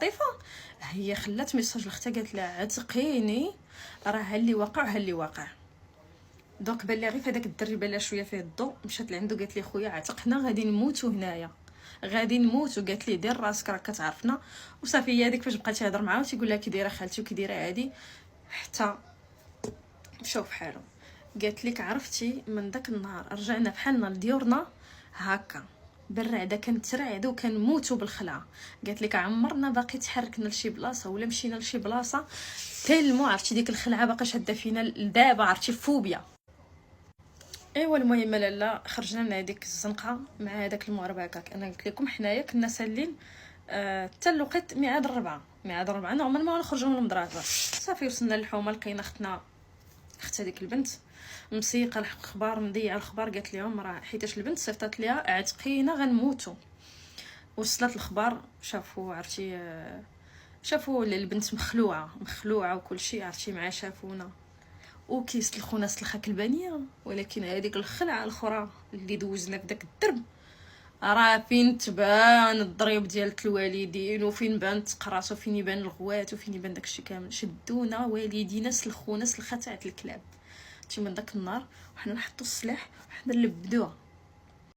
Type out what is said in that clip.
لطيفه. هي خلات ميساج لختها قالت لها عتقيني راه ها اللي واقع ها اللي واقع. دونك بان لي غير في هذاك الدري بان لها شويه فيه الضوء، مشات لعندو قالت لي خويا عتقنا غادي نموتوا هنايا، غادي نموتوا. قالت لي دير راسك راك كتعرفنا. وصافي هي هذيك فاش بقات تهضر معاه وتيقول لها كي دايره خالتي وكي دايره هادي حتى مشاو بحالهم. قالت لك عرفتي من داك النهار رجعنا بحالنا لديورنا هكا بالرعده، كنترعدوا وكنموتوا بالخلعه. قالت لك عمرنا باقي تحركنا لشي بلاصه ولا مشينا لشي بلاصه تلمو عرفتي ديك الخلعه باقا شاده فينا لدابا، عرفتي فوبيا. ايوا المهم لالا خرجنا من هذيك الزنقه مع هذاك المغرب هكاك. انا قلت لكم حنايا كنا سالين حتى الوقت ميعاد الربعه، ميعاد الربعه نورمالمون نخرجوا من المدرسه. صافي وصلنا للحومه لقينا اختنا اخت هذيك البنت مسيقه الاخبار مضيعه الاخبار. قالت لهم راه حيتاش البنت صيفطت ليها عتقينا غنموتوا. وصلت الاخبار شافوا عرفتي شافوا البنت مخلوعه وكل شيء عرفتي مع شافونا وكيسلخونا سلخه كلبانيه. ولكن هذيك الخلعه الاخرى اللي دوزنا في داك الدرب راه فين تبان الضريب ديال الوالدين وفين بان تقراص وفين يبان الغوات وفين يبان داكشي كامل. شدونا والدينا سلخونا سلخه تاع الكلاب. من داك النهار وحنا نحطوا السلاح وحنا نلبدوها.